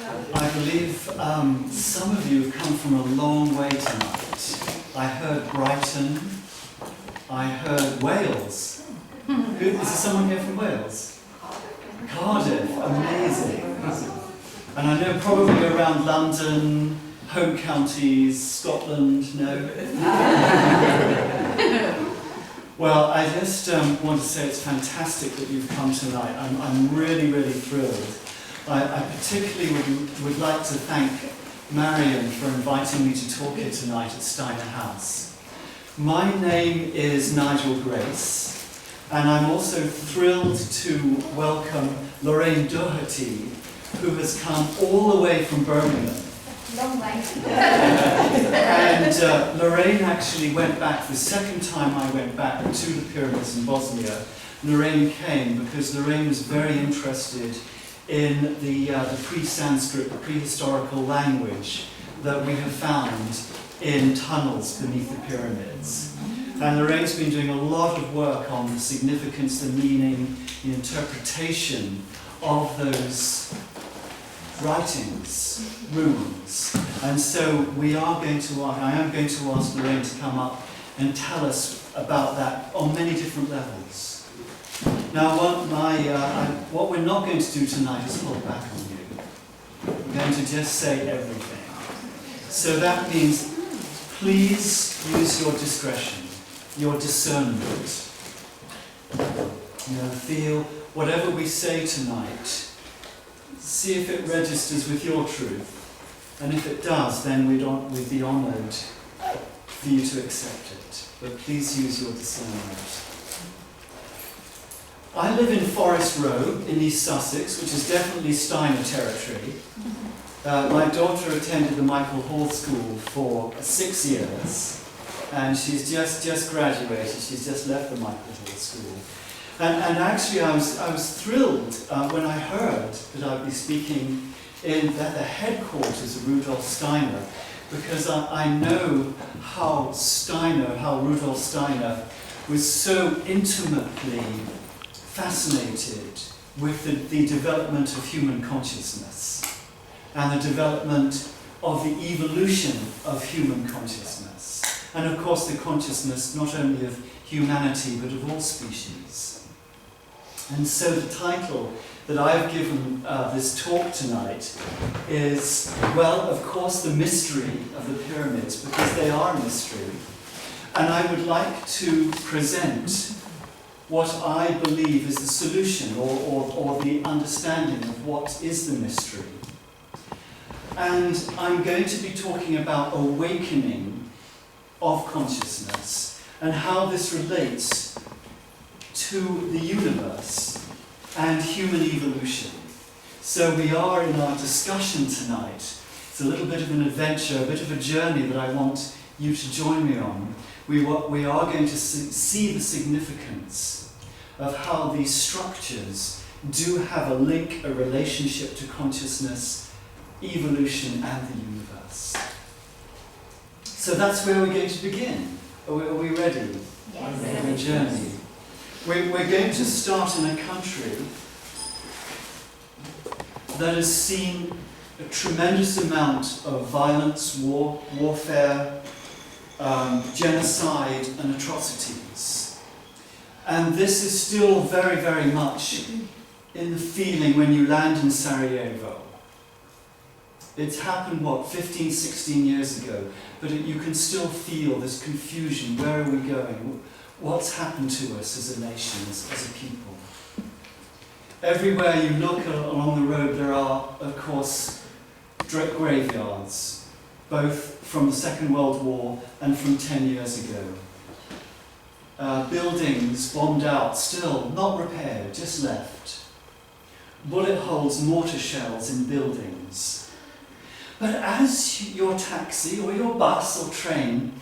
I believe some of you have come from a long way tonight. I heard Brighton. I heard Wales. Is there someone here from Wales? Cardiff, amazing. And I know probably around London, home counties, Scotland, no? Well, I just want to say it's fantastic that you've come tonight. I'm really, really thrilled. I particularly would like to thank Marion for inviting me to talk here tonight at Steiner House. My name is Nigel Grace, and I'm also thrilled to welcome Lorraine Doherty, who has come all the way from Birmingham. Long way. And Lorraine actually went back, the second time I went back to the pyramids in Bosnia, Lorraine came because Lorraine was very interested in the pre-Sanskrit, the prehistorical language that we have found in tunnels beneath the pyramids. And Lorraine's been doing a lot of work on the significance, the meaning, the interpretation of those writings, runes. And so I am going to ask Lorraine to come up and tell us about that on many different levels. Now, what we're not going to do tonight is hold back on you. We're going to just say everything. So that means, please use your discretion, your discernment. Feel whatever we say tonight, see if it registers with your truth. And if it does, then we'd be honoured for you to accept it. But please use your discernment. I live in Forest Row in East Sussex, which is definitely Steiner territory. My daughter attended the Michael Hall School for 6 years, and she's just graduated. She's just left the Michael Hall School. And actually I was thrilled when I heard that I'd be speaking at the headquarters of Rudolf Steiner, because I know how Rudolf Steiner was so intimately fascinated with the development of human consciousness and the development of the evolution of human consciousness. And of course the consciousness not only of humanity but of all species. And so the title that I've given this talk tonight is, well, of course, the mystery of the pyramids, because they are a mystery. And I would like to present what I believe is the solution or the understanding of what is the mystery. And I'm going to be talking about awakening of consciousness and how this relates to the universe and human evolution. So we are in our discussion tonight. It's a little bit of an adventure, a bit of a journey that I want you to join me on. We are going to see the significance of how these structures do have a link, a relationship to consciousness, evolution, and the universe. So that's where we're going to begin. Are we ready? Yes. For a journey. We're going to start in a country that has seen a tremendous amount of violence, warfare, genocide and atrocities. And this is still very, very much in the feeling when you land in Sarajevo. It's happened, 15, 16 years ago, but you can still feel this confusion. Where are we going? What's happened to us as a nation, as a people? Everywhere you look along the road, there are, of course, graveyards, both from the Second World War and from 10 years ago. Buildings bombed out, still not repaired, just left. Bullet holes, mortar shells in buildings. But as your taxi or your bus or train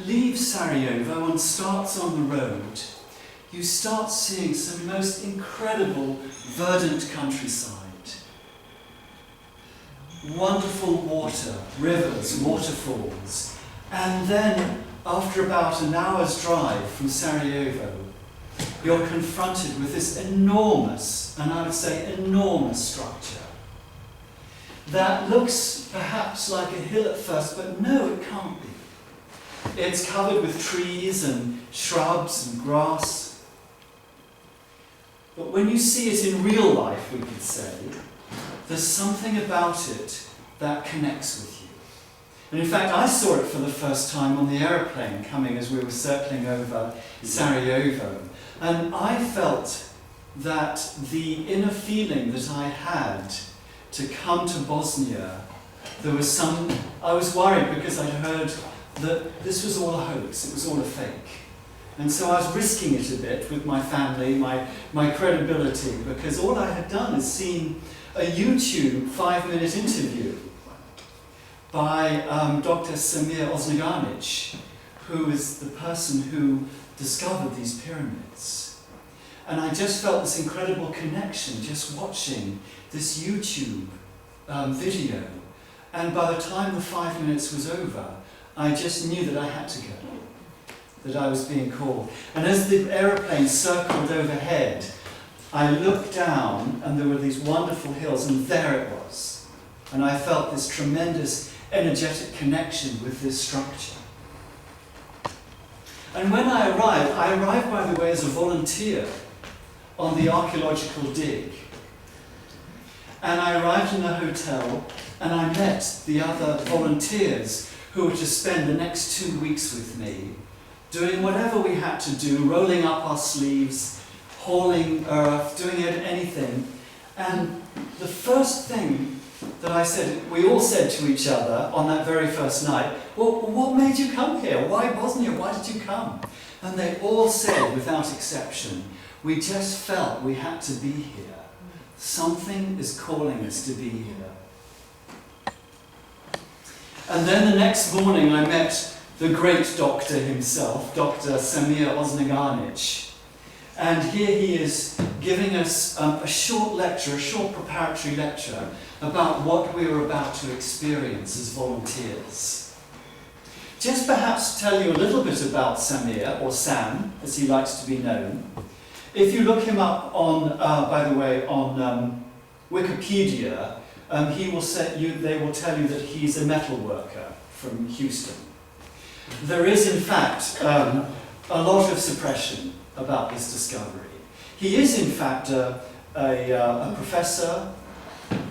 leaves Sarajevo and starts on the road, you start seeing some most incredible verdant countryside. Wonderful water, rivers, waterfalls. And then, after about an hour's drive from Sarajevo, you're confronted with this enormous, and I would say enormous structure that looks perhaps like a hill at first, but no, it can't be. It's covered with trees and shrubs and grass. But when you see it in real life, we could say, there's something about it that connects with you. And in fact, I saw it for the first time on the aeroplane coming as we were circling over Sarajevo. And I felt that the inner feeling that I had to come to Bosnia, I was worried because I'd heard that this was all a hoax, it was all a fake. And so I was risking it a bit with my family, my credibility, because all I had done is seen a YouTube 5-minute interview by Dr. Semir Osnaganic, who is the person who discovered these pyramids. And I just felt this incredible connection just watching this YouTube video. And by the time the 5 minutes was over, I just knew that I had to go, that I was being called. And as the aeroplane circled overhead, I looked down and there were these wonderful hills, and there it was. And I felt this tremendous energetic connection with this structure. And when I arrived, by the way, as a volunteer on the archaeological dig. And I arrived in a hotel and I met the other volunteers who were to spend the next 2 weeks with me, doing whatever we had to do, rolling up our sleeves, hauling earth, doing anything. And the first thing that I said, we all said to each other on that very first night, well, what made you come here? Why Bosnia? Why did you come? And they all said, without exception, we just felt we had to be here. Something is calling us to be here. And then the next morning I met the great doctor himself, Dr. Semir Osnaganic. And here he is giving us a short lecture, a short preparatory lecture about what we were about to experience as volunteers. Just perhaps tell you a little bit about Semir, or Sam, as he likes to be known. If you look him up on, by the way, on Wikipedia, they will tell you that he's a metal worker from Houston. There is, in fact, a lot of suppression about this discovery. He is, in fact, a professor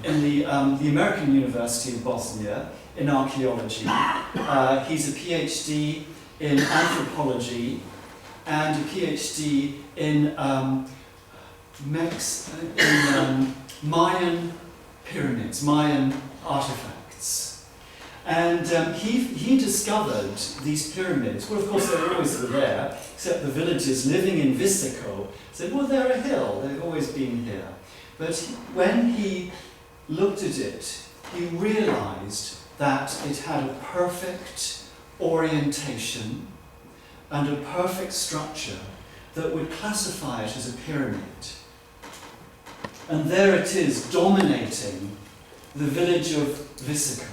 in the American University of Bosnia in archaeology. He's a PhD in anthropology and a PhD in Mayan pyramids, Mayan artifacts. And he discovered these pyramids. Well, of course, they were always there, except the villagers living in Visoko said, well, they're a hill, they've always been here. But when he looked at it, he realized that it had a perfect orientation and a perfect structure that would classify it as a pyramid. And there it is, dominating the village of Visoko.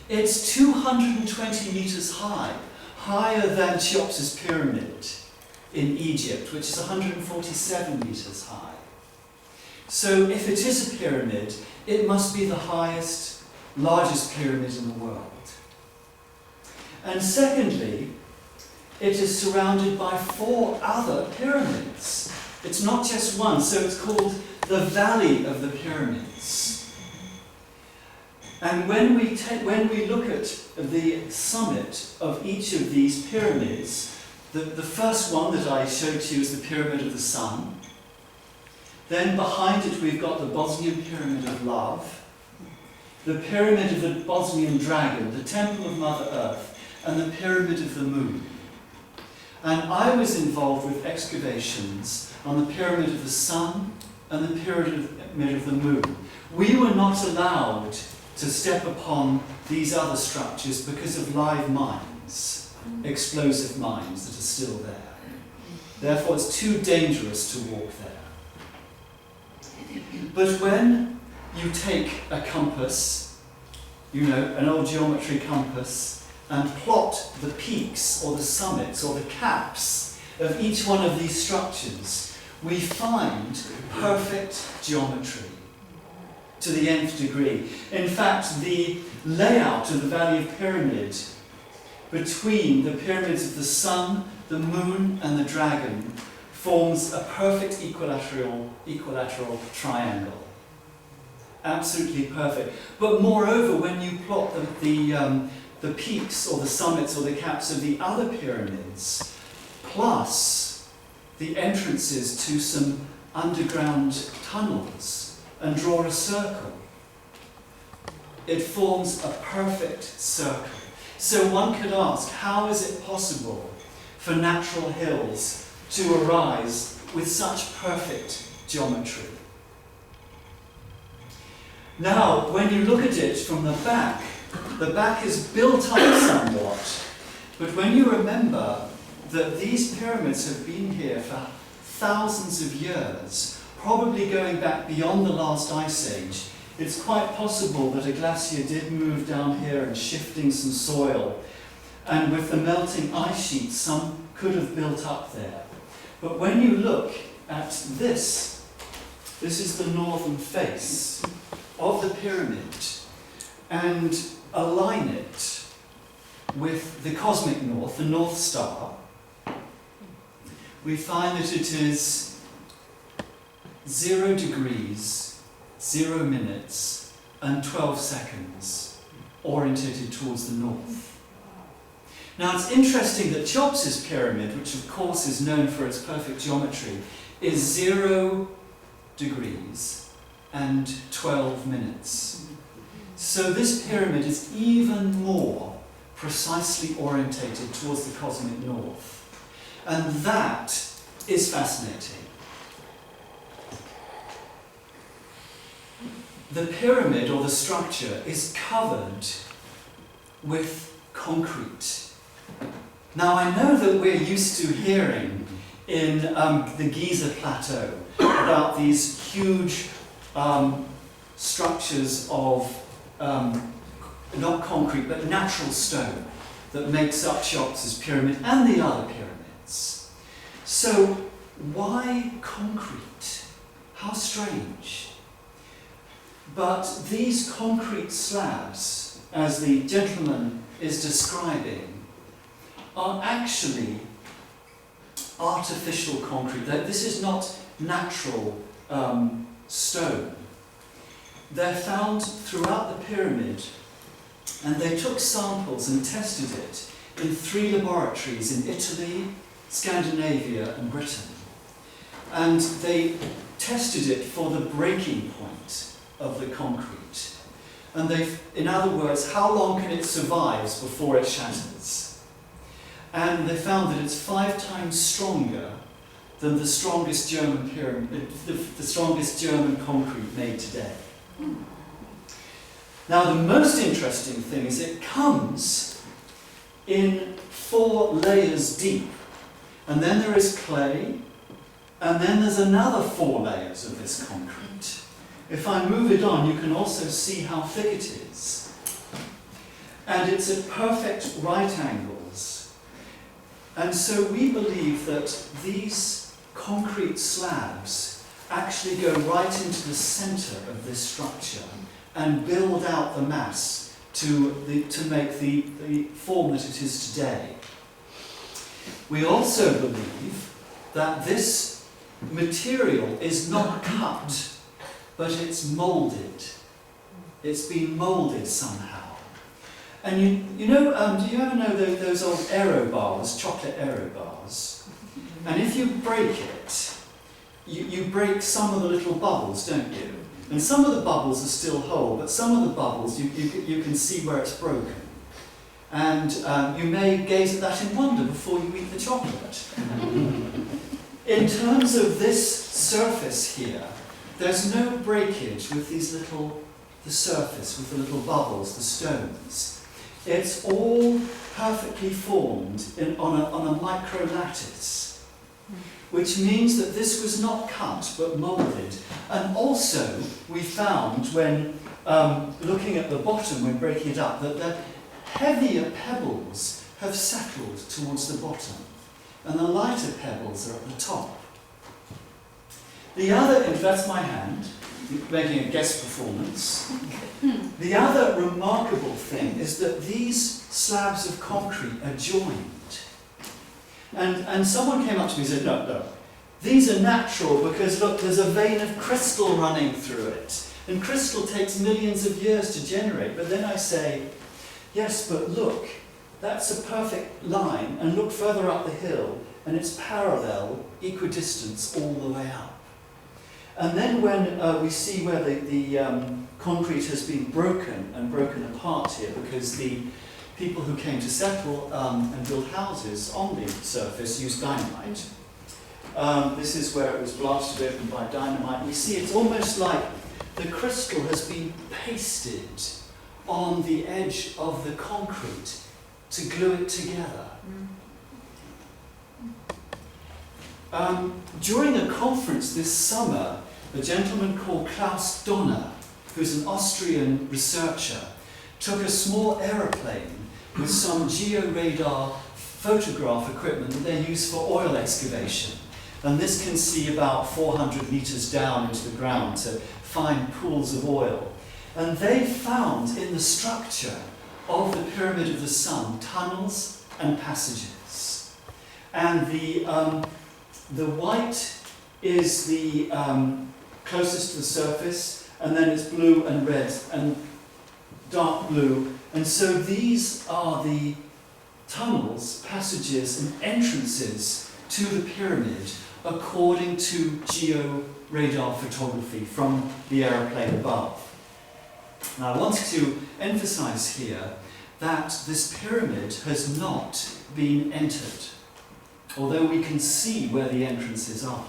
It's 220 meters high, higher than Cheops's pyramid in Egypt, which is 147 meters high. So if it is a pyramid, it must be the highest, largest pyramid in the world. And secondly, it is surrounded by 4 other pyramids. It's not just one, so it's called the Valley of the Pyramids. And when we look at the summit of each of these pyramids, the first one that I showed to you is the Pyramid of the Sun. Then behind it we've got the Bosnian Pyramid of Love, the Pyramid of the Bosnian Dragon, the Temple of Mother Earth, and the Pyramid of the Moon. And I was involved with excavations on the Pyramid of the Sun and the Pyramid of the Moon. We were not allowed to step upon these other structures because of live mines, explosive mines that are still there. Therefore, it's too dangerous to walk there. But when you take a compass, an old geometry compass, and plot the peaks or the summits or the caps of each one of these structures, we find perfect geometry. to the nth degree. In fact, the layout of the Valley of Pyramid between the pyramids of the Sun, the Moon and the Dragon forms a perfect equilateral triangle. Absolutely perfect. But moreover, when you plot the peaks or the summits or the caps of the other pyramids, plus the entrances to some underground tunnels, and draw a circle, it forms a perfect circle. So one could ask, how is it possible for natural hills to arise with such perfect geometry? Now, when you look at it from the back is built up somewhat, but when you remember that these pyramids have been here for thousands of years, probably going back beyond the last ice age, it's quite possible that a glacier did move down here and shifting some soil, and with the melting ice sheets, some could have built up there. But when you look at this is the northern face of the pyramid, and align it with the cosmic north, the North Star, we find that it is 0 degrees, 0 minutes, and 12 seconds, orientated towards the north. Now it's interesting that Cheops's pyramid, which of course is known for its perfect geometry, is 0 degrees and 12 minutes. So this pyramid is even more precisely orientated towards the cosmic north. And that is fascinating. The pyramid, or the structure, is covered with concrete. Now I know that we're used to hearing in the Giza Plateau about these huge structures of not concrete but natural stone that makes up Cheops's pyramid and the other pyramids. So why concrete? How strange. But these concrete slabs, as the gentleman is describing, are actually artificial concrete. This is not natural stone. They're found throughout the pyramid, and they took samples and tested it in 3 laboratories in Italy, Scandinavia and Britain. And they tested it for the breaking point of the concrete. And in other words, how long can it survive before it shatters? And they found that it's 5 times stronger than the strongest German pyramid, the strongest German concrete made today. Now the most interesting thing is it comes in 4 layers deep. And then there is clay, and then there's another 4 layers of this concrete. If I move it on, you can also see how thick it is. And it's at perfect right angles. And so we believe that these concrete slabs actually go right into the center of this structure and build out the mass to make the form that it is today. We also believe that this material is not cut, but it's moulded. It's been moulded somehow. And you know, do you ever know those old aero bars, chocolate aero bars? And if you break it, you break some of the little bubbles, don't you? And some of the bubbles are still whole, but some of the bubbles you can see where it's broken. And you may gaze at that in wonder before you eat the chocolate. In terms of this surface here, there's no breakage with the surface, with the little bubbles, the stones. It's all perfectly formed on a micro lattice, which means that this was not cut but moulded. And also, we found when looking at the bottom, when breaking it up, that the heavier pebbles have settled towards the bottom, and the lighter pebbles are at the top. The other, that's my hand, making a guest performance. The other remarkable thing is that these slabs of concrete are joined. And someone came up to me and said, no, these are natural because look, there's a vein of crystal running through it. And crystal takes millions of years to generate. But then I say, yes, but look, that's a perfect line. And look further up the hill, and it's parallel, equidistance all the way up. And then when we see where the concrete has been broken apart here, because the people who came to settle and build houses on the surface used dynamite. This is where it was blasted open by dynamite. We see it's almost like the crystal has been pasted on the edge of the concrete to glue it together. During a conference this summer, a gentleman called Klaus Donner, who's an Austrian researcher, took a small aeroplane with some georadar photograph equipment that they use for oil excavation. And this can see about 400 meters down into the ground to find pools of oil. And they found in the structure of the Pyramid of the Sun tunnels and passages. And the white is the closest to the surface, and then it's blue and red and dark blue. And so these are the tunnels, passages, and entrances to the pyramid according to georadar photography from the aeroplane above. Now I want to emphasize here that this pyramid has not been entered, although we can see where the entrances are.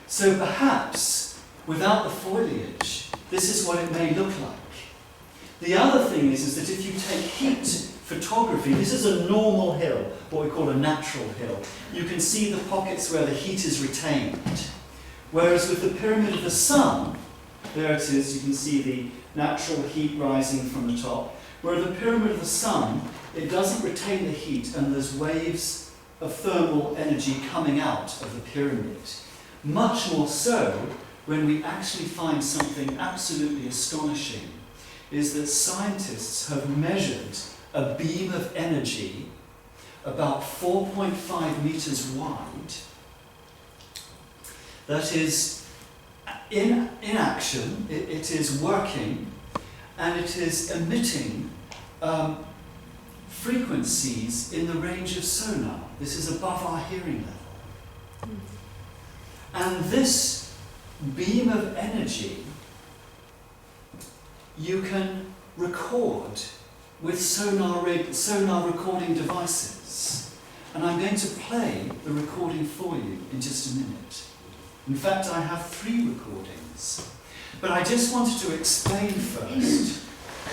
So perhaps, without the foliage, this is what it may look like. The other thing is that if you take heat photography, this is a normal hill, what we call a natural hill. You can see the pockets where the heat is retained. Whereas with the Pyramid of the Sun, there it is, you can see the natural heat rising from the top. Where the Pyramid of the Sun, it doesn't retain the heat, and there's waves of thermal energy coming out of the pyramid. Much more so when we actually find something absolutely astonishing, is that scientists have measured a beam of energy about 4.5 meters wide that is in action, it is working, and it is emitting frequencies in the range of sonar. This is above our hearing level. And this beam of energy you can record with sonar recording devices. And I'm going to play the recording for you in just a minute. In fact, I have 3 recordings. But I just wanted to explain first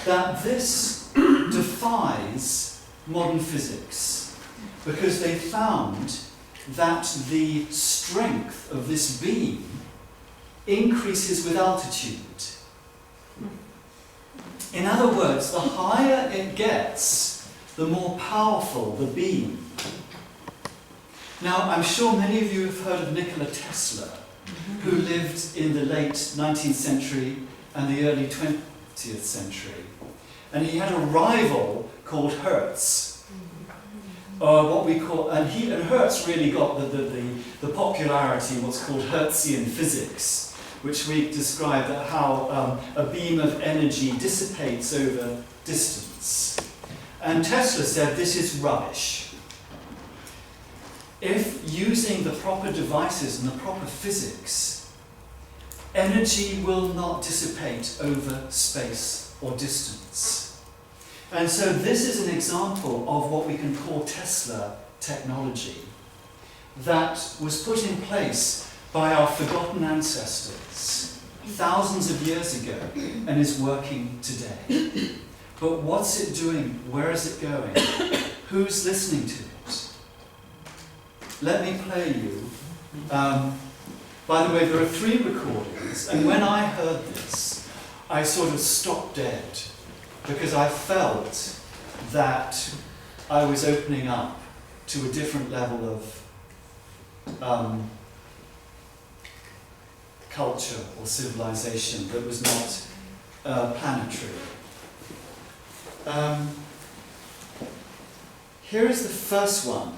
that this defies modern physics, because they found that the strength of this beam increases with altitude. In other words, the higher it gets, the more powerful the beam. Now, I'm sure many of you have heard of Nikola Tesla, who lived in the late 19th century and the early 20th century. And he had a rival called Hertz, what we call, and Hertz really got the popularity in what's called Hertzian physics, which we describe how a beam of energy dissipates over distance. And Tesla said this is rubbish. If using the proper devices and the proper physics, energy will not dissipate over space or distance. And so this is an example of what we can call Tesla technology that was put in place by our forgotten ancestors thousands of years ago and is working today. But what's it doing? Where is it going? Who's listening to it? Let me play you. By the way, there are 3 recordings, and when I heard this, I sort of stopped dead, because I felt that I was opening up to a different level of culture or civilization that was not planetary. Here is the first one.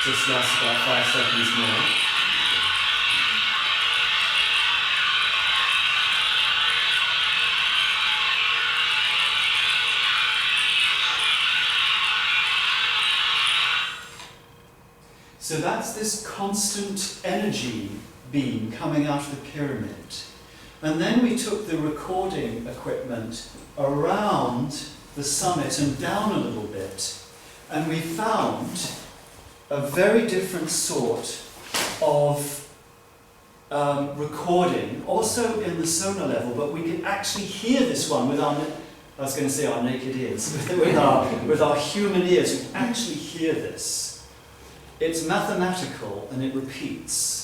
Just lasts about 5 seconds more. So that's this constant energy beam coming out of the pyramid. And then we took the recording equipment around the summit and down a little bit, and we found a very different sort of recording, also in the sonar level, but we could actually hear this one with our, I was going to say our naked ears, with our human ears. We can actually hear this. It's mathematical and it repeats.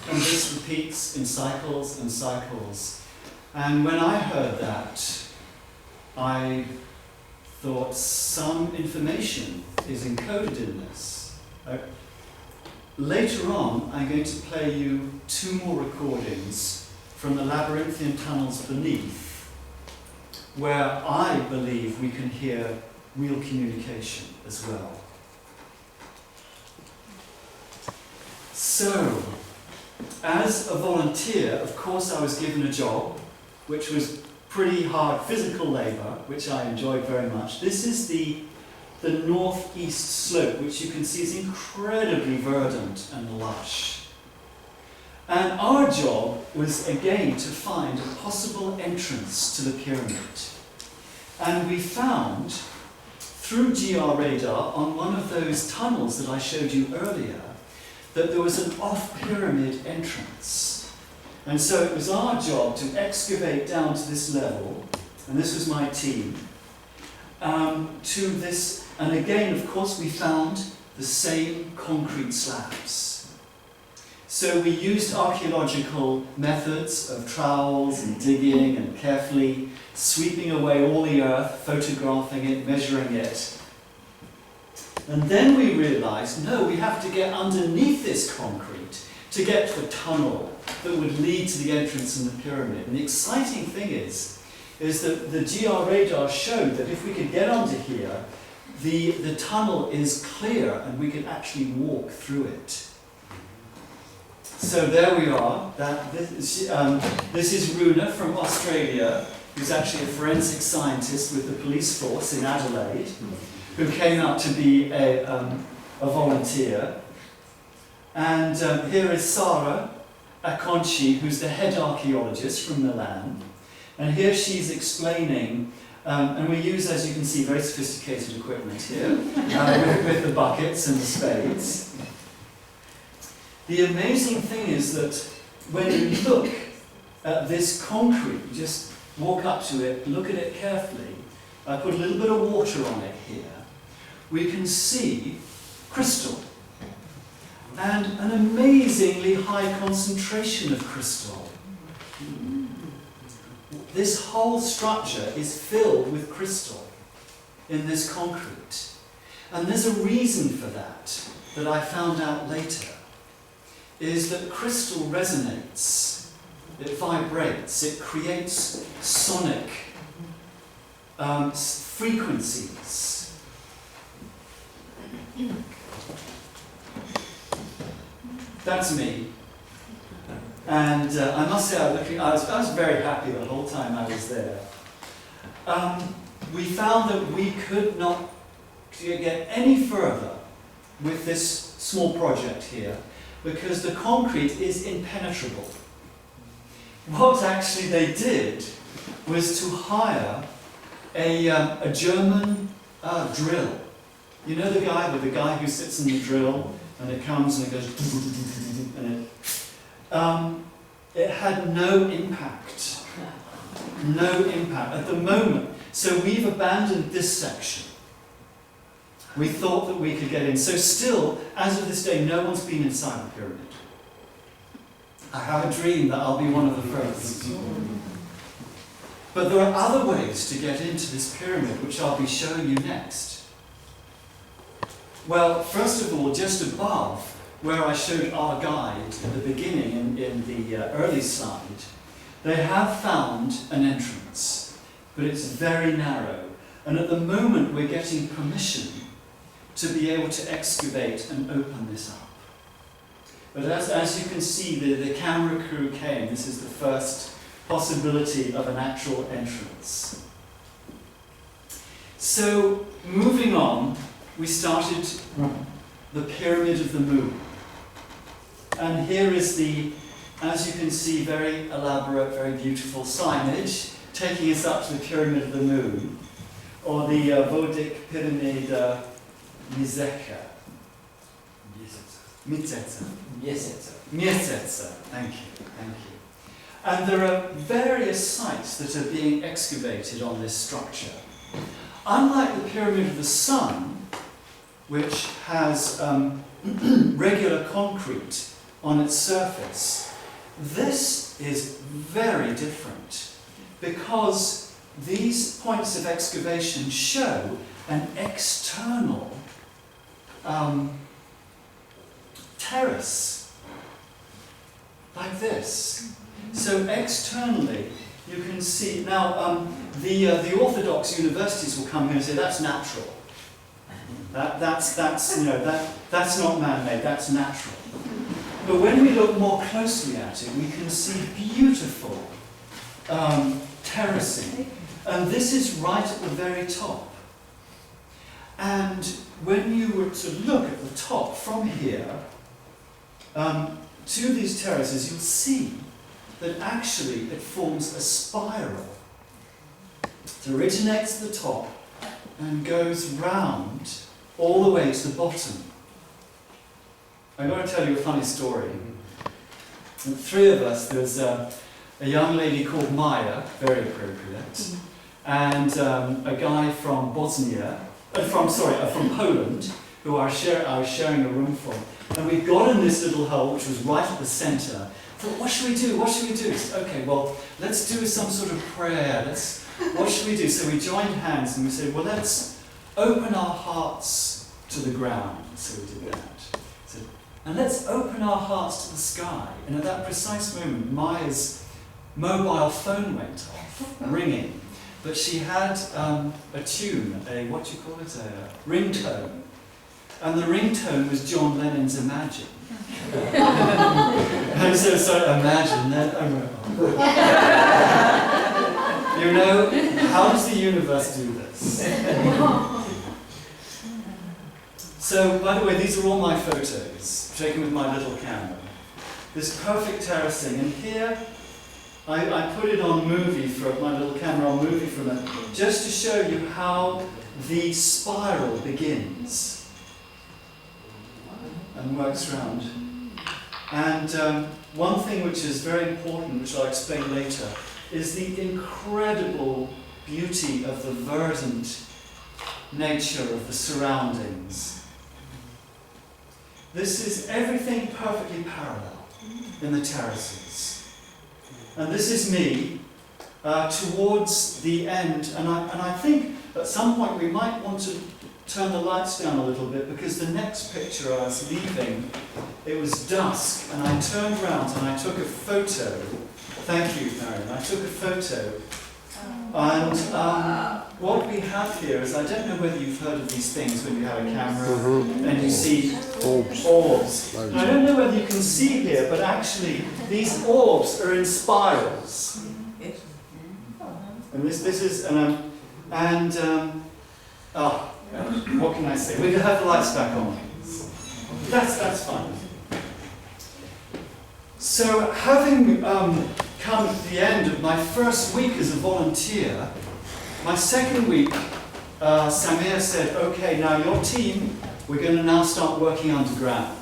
And this repeats in cycles and cycles. And when I heard that, I thought some information is encoded in this. Later on, I'm going to play you 2 more recordings from the labyrinthian tunnels beneath, where I believe we can hear real communication as well. So, as a volunteer, of course, I was given a job, which was pretty hard physical labour, which I enjoyed very much. This is the northeast slope, which you can see is incredibly verdant and lush. And our job was, again, to find a possible entrance to the pyramid. And we found, through GR radar, on one of those tunnels that I showed you earlier, that there was an off-pyramid entrance. And so it was our job to excavate down to this level, and this was my team, to this, and again, of course, we found the same concrete slabs. So we used archaeological methods of trowels and digging and carefully sweeping away all the earth, photographing it, measuring it. And then we realized, no, we have to get underneath this concrete to get to a tunnel that would lead to the entrance in the pyramid. And the exciting thing is that the GR radar showed that if we could get under here, the tunnel is clear and we could actually walk through it. So there we are. This is Runa from Australia, who's actually a forensic scientist with the police force in Adelaide, who came out to be a volunteer. And here is Sarah Akonchi, who's the head archaeologist from Milan. And here she's explaining, and we use, as you can see, very sophisticated equipment here, with the buckets and the spades. The amazing thing is that when you look at this concrete, you just walk up to it, look at it carefully. I put a little bit of water on it here. We can see crystal, and an amazingly high concentration of crystal. This whole structure is filled with crystal in this concrete. And there's a reason for that I found out later, is that crystal resonates, it vibrates, it creates sonic frequencies. That's me. And I must say, I was very happy the whole time I was there. We found that we could not get any further with this small project here because the concrete is impenetrable. What actually they did was to hire a German drill. You know the guy who sits in the drill and it comes and it goes and it had no impact. No impact at the moment. So we've abandoned this section. We thought that we could get in. So still, as of this day, no one's been inside the pyramid. I have a dream that I'll be one of the first. But there are other ways to get into this pyramid, which I'll be showing you next. Well, first of all, just above where I showed our guide at the beginning in the early slide, they have found an entrance, but it's very narrow. And at the moment, we're getting permission to be able to excavate and open this up. But as you can see, the camera crew came. This is the first possibility of an actual entrance. So, moving on, we started the Pyramid of the Moon. And here is the, as you can see, very elaborate, very beautiful signage taking us up to the Pyramid of the Moon, or the Vodik Pyramid Mizeka. Miesetsa. Thank you. And there are various sites that are being excavated on this structure. Unlike the Pyramid of the Sun, which has regular concrete on its surface, this is very different because these points of excavation show an external terrace, like this. So externally, you can see, now the Orthodox universities will come here and say, that's natural. That's not man-made, that's natural. But when we look more closely at it, we can see beautiful terracing. And this is right at the very top. And when you were to look at the top from here to these terraces, you'll see that actually it forms a spiral. It originates at the top and goes round all the way to the bottom. I'm going to tell you a funny story. The three of us, there's a young lady called Maya, very appropriate, and a guy from Bosnia, from Poland, who I was sharing a room for. And we got in this little hole, which was right at the centre. Thought, what should we do? What should we do? Said, okay, well, let's do some sort of prayer. What should we do? So we joined hands and we said, well, let's open our hearts to the ground. So we did that. And let's open our hearts to the sky. And at that precise moment, Maya's mobile phone went off, ringing. But she had a tune, a ringtone. And the ringtone was John Lennon's Imagine. And so Imagine that. You know, how does the universe do this? So, by the way, these are all my photos, taken with my little camera. This perfect terracing, and here I put it on movie for my little camera on movie from it, just to show you how the spiral begins and works around. And one thing which is very important, which I'll explain later, is the incredible beauty of the verdant nature of the surroundings. This is everything perfectly parallel in the terraces. And this is me towards the end, and I think at some point we might want to turn the lights down a little bit, because the next picture I was leaving, it was dusk, and I turned around and I took a photo. Thank you, Marion. I took a photo And what we have here is, I don't know whether you've heard of these things when you have a camera and you see orbs. I don't know whether you can see here, but actually these orbs are in spirals. And this is, what can I say? We can have the lights back on. That's fine. So having come at the end of my first week as a volunteer, my second week, Samir said, okay, now your team, we're going to now start working underground.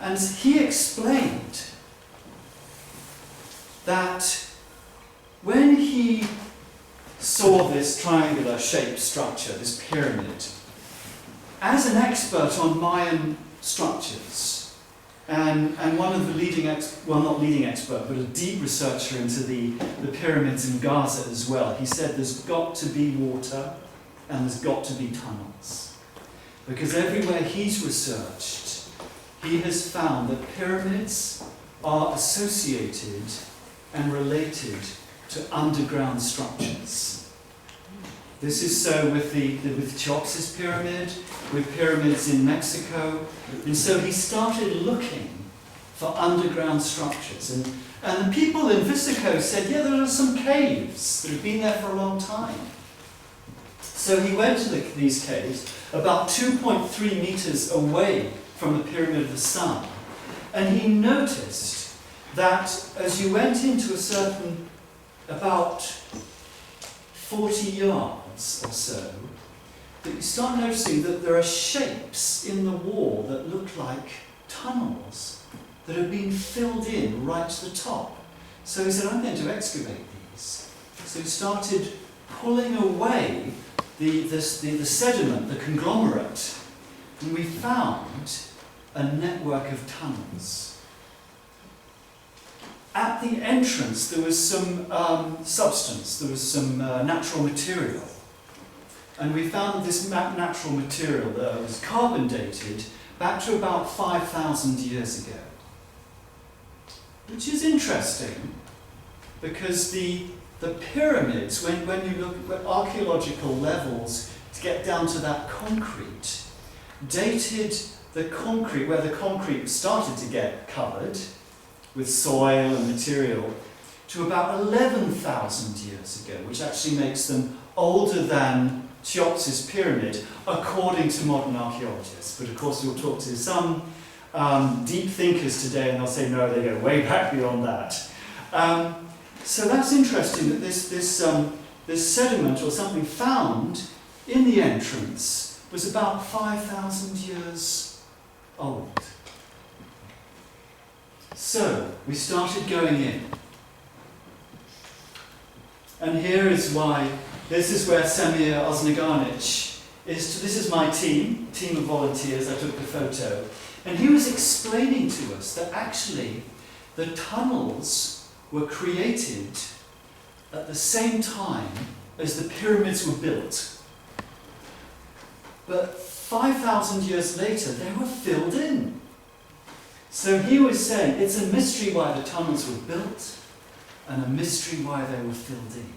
And he explained that when he saw this triangular shaped structure, this pyramid, as an expert on Mayan structures, and one of the leading, not leading expert, but a deep researcher into the pyramids in Gaza as well, he said there's got to be water and there's got to be tunnels. Because everywhere he's researched, he has found that pyramids are associated and related to underground structures. This is so with Cheops's pyramid, with pyramids in Mexico, and so he started looking for underground structures. And the people in Visico said, yeah, there are some caves that have been there for a long time. So he went to these caves, about 2.3 meters away from the Pyramid of the Sun, and he noticed that as you went into a certain, about 40 yards or so, that you start noticing that there are shapes in the wall that look like tunnels that have been filled in right to the top. So he said, I'm going to excavate these. So he started pulling away the sediment, the conglomerate, and we found a network of tunnels. At the entrance there was some substance, there was some natural material. And we found this natural material that was carbon dated back to about 5,000 years ago. Which is interesting, because the pyramids, when you look at archaeological levels to get down to that concrete, dated the concrete, where the concrete started to get covered with soil and material, to about 11,000 years ago, which actually makes them older than Cheops's pyramid, according to modern archaeologists. But of course we'll talk to some deep thinkers today and they'll say, no, they go way back beyond that. So that's interesting that this sediment or something found in the entrance was about 5,000 years old. So we started going in. And here is why, this is where Samir Osnaganic is. This is my team of volunteers. I took the photo. And he was explaining to us that actually the tunnels were created at the same time as the pyramids were built. But 5,000 years later, they were filled in. So he was saying it's a mystery why the tunnels were built and a mystery why they were filled in.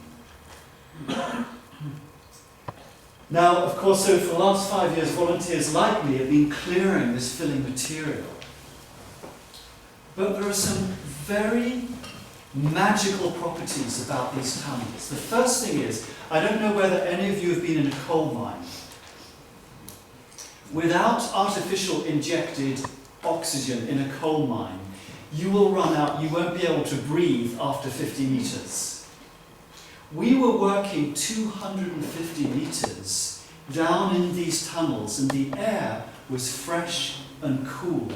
Now, of course, so for the last 5 years, volunteers like me have been clearing this filling material. But there are some very magical properties about these tunnels. The first thing is, I don't know whether any of you have been in a coal mine. Without artificial injected oxygen in a coal mine, you will run out, you won't be able to breathe after 50 meters. We were working 250 meters down in these tunnels, and the air was fresh and cool,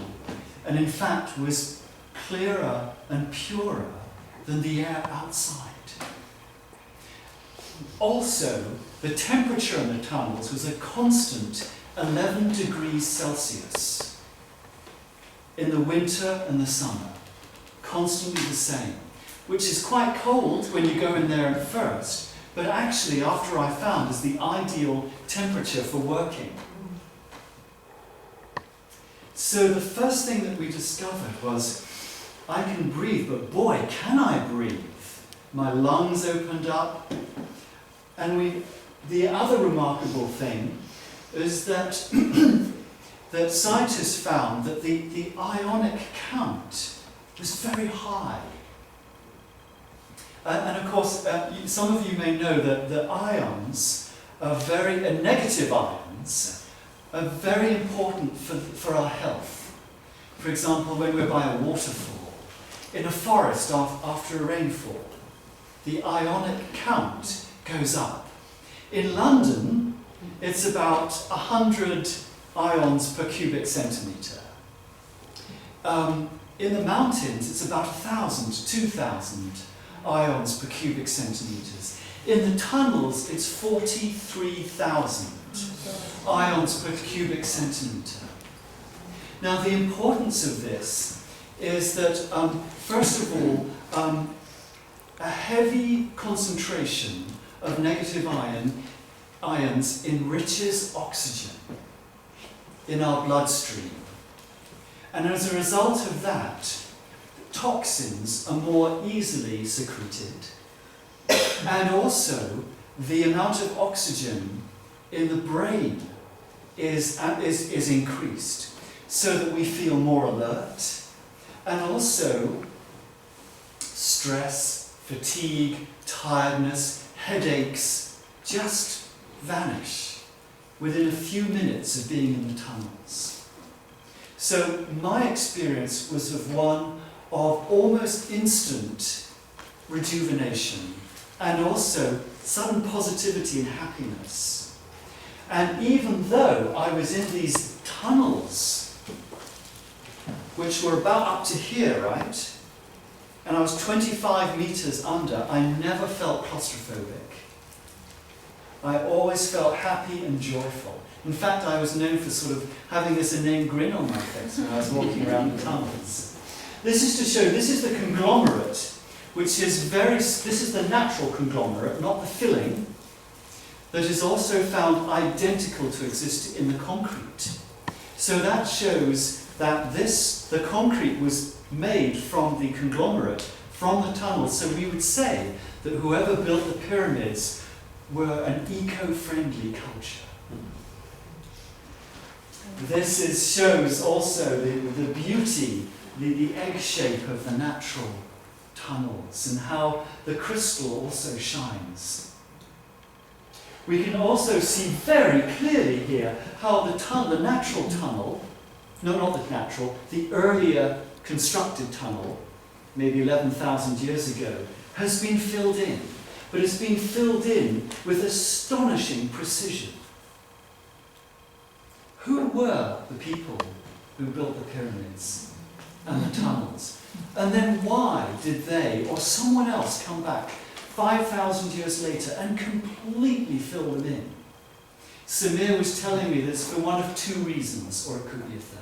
and in fact was clearer and purer than the air outside. Also, the temperature in the tunnels was a constant 11 degrees Celsius. In the winter and the summer, constantly the same, which is quite cold when you go in there at first, but actually after I found is the ideal temperature for working. So the first thing that we discovered was, I can breathe, but boy, can I breathe my lungs opened up. And the other remarkable thing is that, that scientists found that the ionic count was very high. And of course, some of you may know that the ions are negative ions are very important for our health. For example, when we're by a waterfall, in a forest after a rainfall, the ionic count goes up. In London, it's about 100 ions per cubic centimetre. In the mountains, it's about 1,000, 2,000 ions per cubic centimetres. In the tunnels, it's 43,000 ions per cubic centimetre. Now, the importance of this is that, first of all, a heavy concentration of negative ions enriches oxygen in our bloodstream. And as a result of that, toxins are more easily secreted. And also, the amount of oxygen in the brain is increased, so that we feel more alert. And also, stress, fatigue, tiredness, headaches just vanish within a few minutes of being in the tunnels. So my experience was of one of almost instant rejuvenation and also sudden positivity and happiness. And even though I was in these tunnels, which were about up to here, right? And I was 25 meters under, I never felt claustrophobic. I always felt happy and joyful. In fact, I was known for sort of having this inane grin on my face when I was walking around the tunnels. This is to show, this is the conglomerate, which is this is the natural conglomerate, not the filling, that is also found identical to exist in the concrete. So that shows that the concrete was made from the conglomerate, from the tunnels. So we would say that whoever built the pyramids were an eco-friendly culture. This shows also the beauty, the egg shape of the natural tunnels and how the crystal also shines. We can also see very clearly here how the natural tunnel, no, not the natural, the earlier constructed tunnel, maybe 11,000 years ago, has been filled in. But it's been filled in with astonishing precision. Who were the people who built the pyramids and the tunnels? And then why did they or someone else come back 5,000 years later and completely fill them in? Samir was telling me this for one of two reasons, or it could be a third.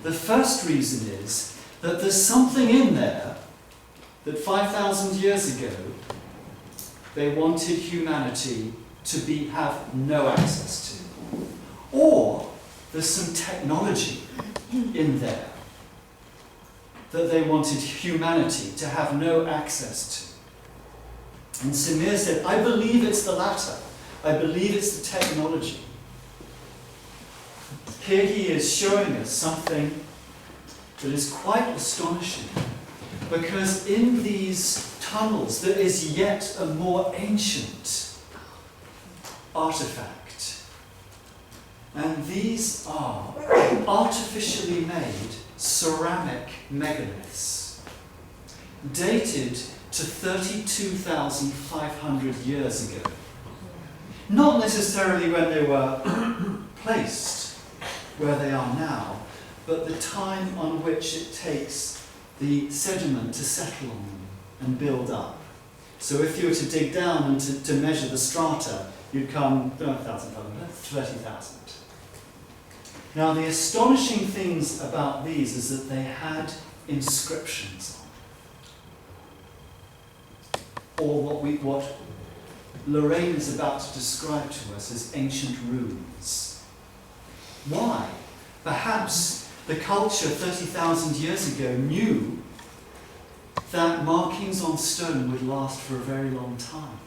The first reason is that there's something in there that 5,000 years ago they wanted humanity to have no access to. Or there's some technology in there that they wanted humanity to have no access to. And Samir said, I believe it's the latter. I believe it's the technology. Here he is showing us something that is quite astonishing, because in these tunnels there is yet a more ancient artifact. And these are artificially made ceramic megaliths, dated to 32,500 years ago. Not necessarily when they were placed where they are now, but the time on which it takes the sediment to settle on them and build up. So if you were to dig down and to measure the strata, you'd come 30,000. Now, the astonishing things about these is that they had inscriptions on, or what Lorraine is about to describe to us as ancient runes. Why? Perhaps the culture 30,000 years ago knew that markings on stone would last for a very long time.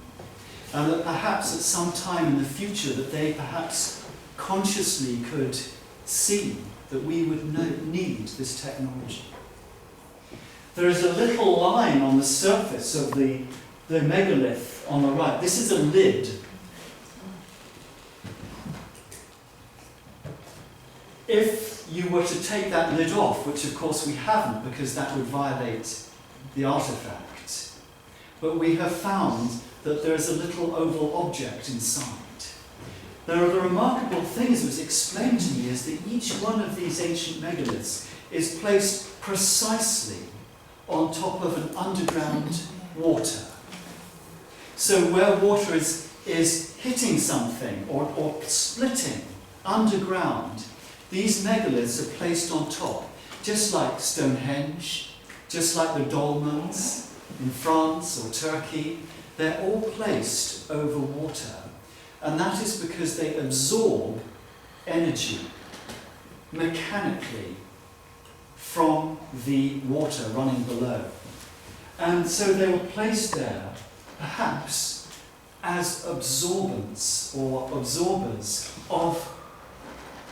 And that perhaps at some time in the future that they perhaps consciously could see that we would need this technology. There is a little line on the surface of the megalith on the right. This is a lid. If you were to take that lid off, which of course we haven't because that would violate the artifact, but we have found that there is a little oval object inside. Now, the remarkable thing, as it was explained to me, is that each one of these ancient megaliths is placed precisely on top of an underground water. So where water is hitting something or splitting underground, these megaliths are placed on top, just like Stonehenge, just like the dolmens in France or Turkey. They're all placed over water. And that is because they absorb energy mechanically from the water running below. And so they were placed there, perhaps, as absorbents or absorbers of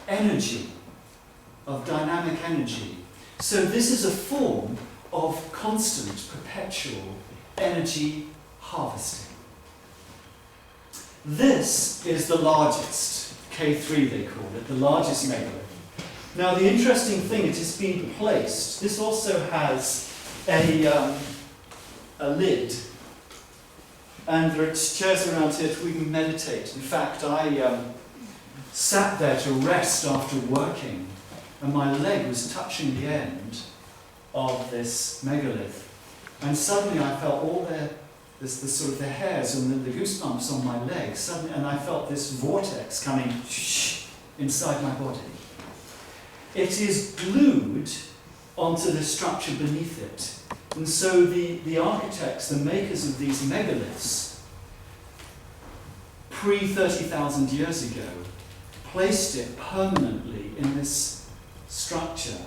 energy, of dynamic energy. So this is a form of constant, perpetual energy harvesting. This is the largest, K3 they call it, the largest megalith. Now the interesting thing, it has been placed, this also has a lid, and there are chairs around here we can meditate. In fact, I sat there to rest after working, and my leg was touching the end of this megalith, and suddenly I felt all the sort of the hairs and the goosebumps on my legs, suddenly, and I felt this vortex coming inside my body. It is glued onto the structure beneath it. And so the architects, the makers of these megaliths, pre-30,000 years ago, placed it permanently in this structure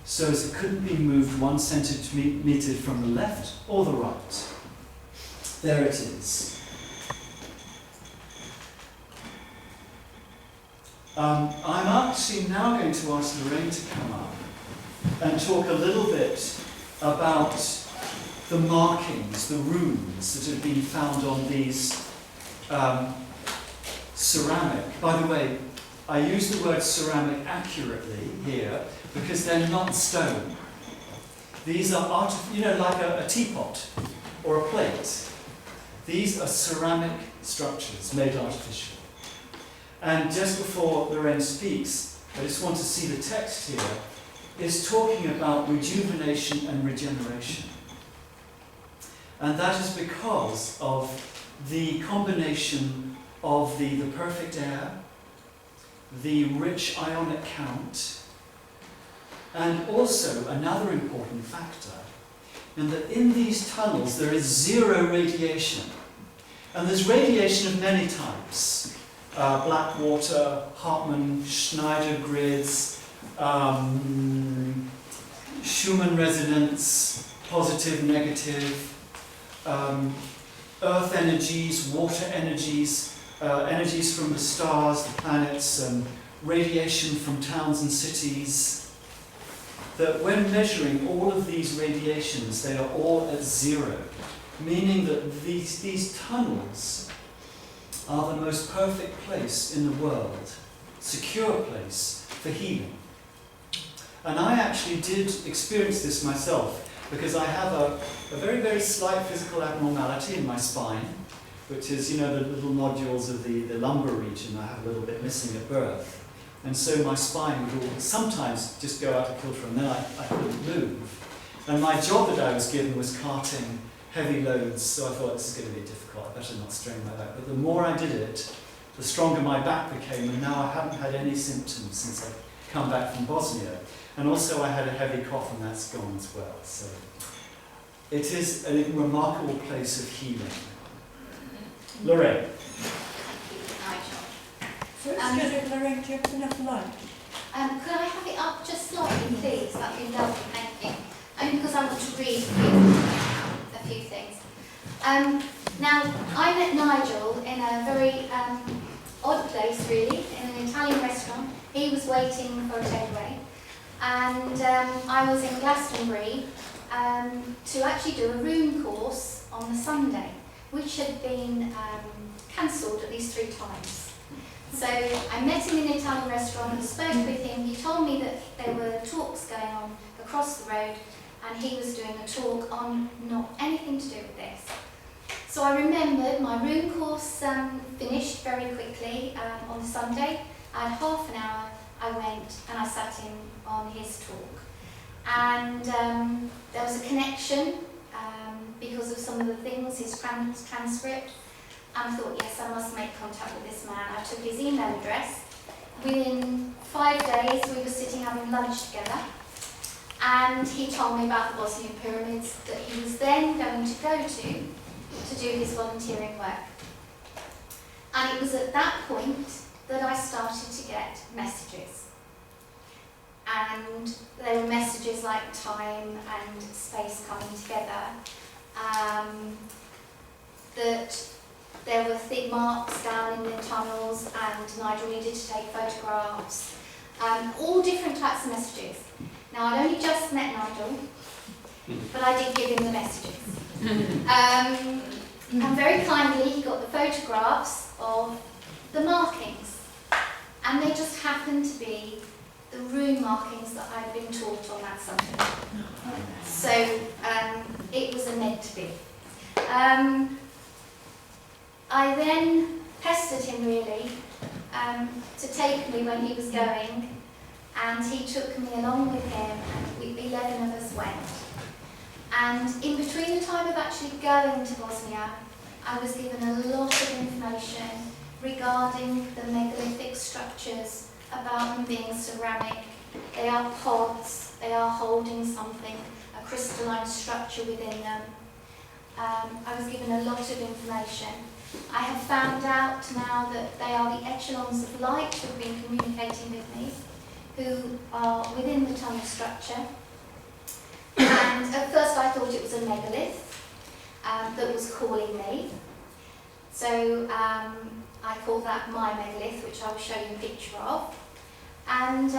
so as it couldn't be moved 1 centimetre from the left or the right. There it is. I'm actually now going to ask Lorraine to come up and talk a little bit about the markings, the runes that have been found on these ceramic. By the way, I use the word ceramic accurately here because they're not stone. These are like a teapot or a plate. These are ceramic structures made artificially. And just before Lorraine speaks, I just want to see the text here, is talking about rejuvenation and regeneration. And that is because of the combination of the perfect air, the rich ionic count, and also another important factor, and that in these tunnels there is zero radiation. And there's radiation of many types. Black water, Hartmann, Schneider grids, Schumann resonance, positive, negative, earth energies, water energies, energies from the stars, the planets, and radiation from towns and cities. That when measuring all of these radiations, they are all at zero, meaning that these tunnels are the most perfect place in the world, secure place for healing. And I actually did experience this myself, because I have a very, very slight physical abnormality in my spine, which is, the little nodules of the lumbar region I have a little bit missing at birth. And so my spine would sometimes just go out of kilter, and then I couldn't move. And my job that I was given was carting heavy loads, so I thought this is going to be difficult, I better not strain my back. But the more I did it, the stronger my back became, and now I haven't had any symptoms since I've come back from Bosnia. And also I had a heavy cough, and that's gone as well. So it is a remarkable place of healing. Lorraine. So excuse me, Lorraine, do you have enough light? Could I have it up just slightly, please? That'd be lovely, thank you. Only because I want to read. few things. Now, I met Nigel in a very odd place, really, in an Italian restaurant. He was waiting for a takeaway, and I was in Glastonbury to actually do a room course on the Sunday, which had been cancelled at least 3 times. So I met him in an Italian restaurant and spoke with him. He told me that there were talks going on across the road, and he was doing a talk on not anything to do with this. So I remembered my room course finished very quickly on the Sunday. I had half an hour. I went and I sat in on his talk. And there was a connection because of some of the things, his transcript. And I thought, yes, I must make contact with this man. I took his email address. Within 5 days, we were sitting having lunch together. And he told me about the Bosnian pyramids that he was then going to go to do his volunteering work. And it was at that point that I started to get messages. And they were messages like time and space coming together. That there were thick marks down in the tunnels and Nigel needed to take photographs. All different types of messages. Now, I'd only just met Nigel, but I did give him the messages. And very kindly, he got the photographs of the markings. And they just happened to be the room markings that I'd been taught on that Sunday. So it was a meant to be. I then pestered him really to take me when he was going, and he took me along with him, and 11 of us went. And in between the time of actually going to Bosnia, I was given a lot of information regarding the megalithic structures, about them being ceramic. They are pods, they are holding something, a crystalline structure within them. I was given a lot of information. I have found out now that they are the echelons of light who have been communicating with me, who are within the tunnel structure. And at first I thought it was a megalith that was calling me. So I call that my megalith, which I will show you a picture of. And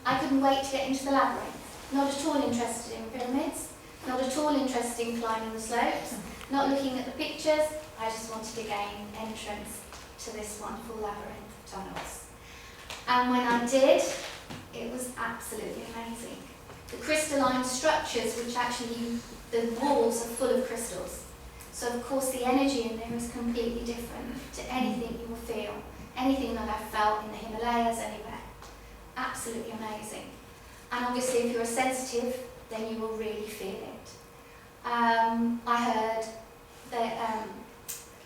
I couldn't wait to get into the labyrinth. Not at all interested in pyramids, not at all interested in climbing the slopes, not looking at the pictures. I just wanted to gain entrance to this wonderful labyrinth of tunnels. And when I did, it was absolutely amazing. The crystalline structures, which actually, the walls are full of crystals. So of course the energy in there is completely different to anything you will feel, anything that I've felt in the Himalayas, anywhere. Absolutely amazing. And obviously if you're sensitive, then you will really feel it. I heard that,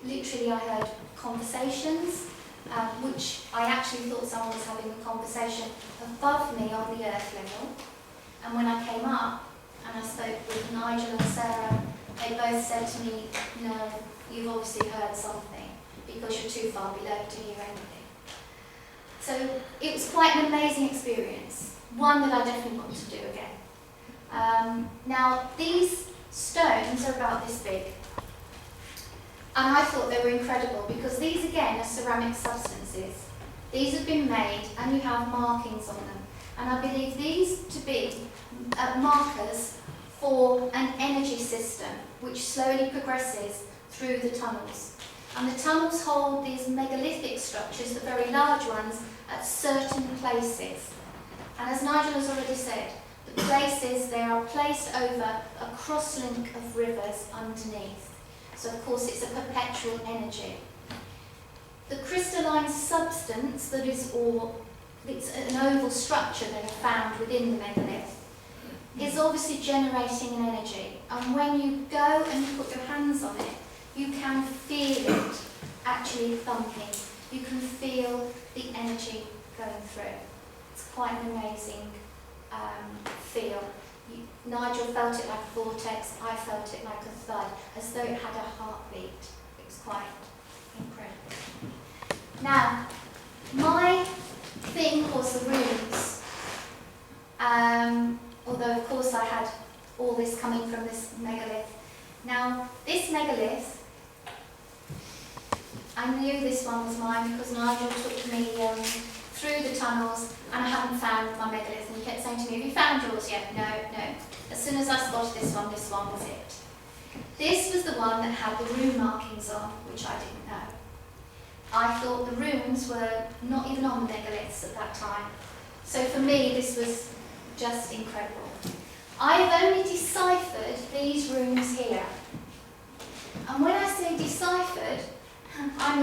literally I heard conversations, which I actually thought someone was having a conversation above me on the earth level. And when I came up and I spoke with Nigel and Sarah, they both said to me, no, you've obviously heard something because you're too far below to hear anything. So it was quite an amazing experience, one that I definitely want to do again. Now these stones are about this big, and I thought they were incredible because these again are ceramic substances. These have been made and you have markings on them, and I believe these to be markers for an energy system which slowly progresses through the tunnels. And the tunnels hold these megalithic structures, the very large ones, at certain places. And as Nigel has already said, the places, they are placed over a crosslink of rivers underneath. So of course it's a perpetual energy. The crystalline substance that is, or it's an oval structure that is found within the megalith, is obviously generating an energy. And when you go and you put your hands on it, you can feel it actually thumping. You can feel the energy going through. It's quite an amazing feel. Nigel felt it like a vortex, I felt it like a thud, as though it had a heartbeat. It was quite incredible. Now, my thing was the runes. Although of course I had all this coming from this megalith. Now, this megalith, I knew this one was mine because Nigel took me through the tunnels and I hadn't found my megalith, and he kept saying to me, have you found yours yet? No, no. As soon as I spotted this one was it. This was the one that had the rune markings on, which I didn't know. I thought the runes were not even on the megaliths at that time. So for me, this was just incredible. I have only deciphered these runes here. And when I say deciphered, I'm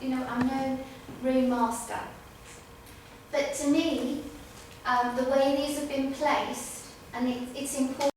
no rune master. But to me, the way these have been placed, and it's important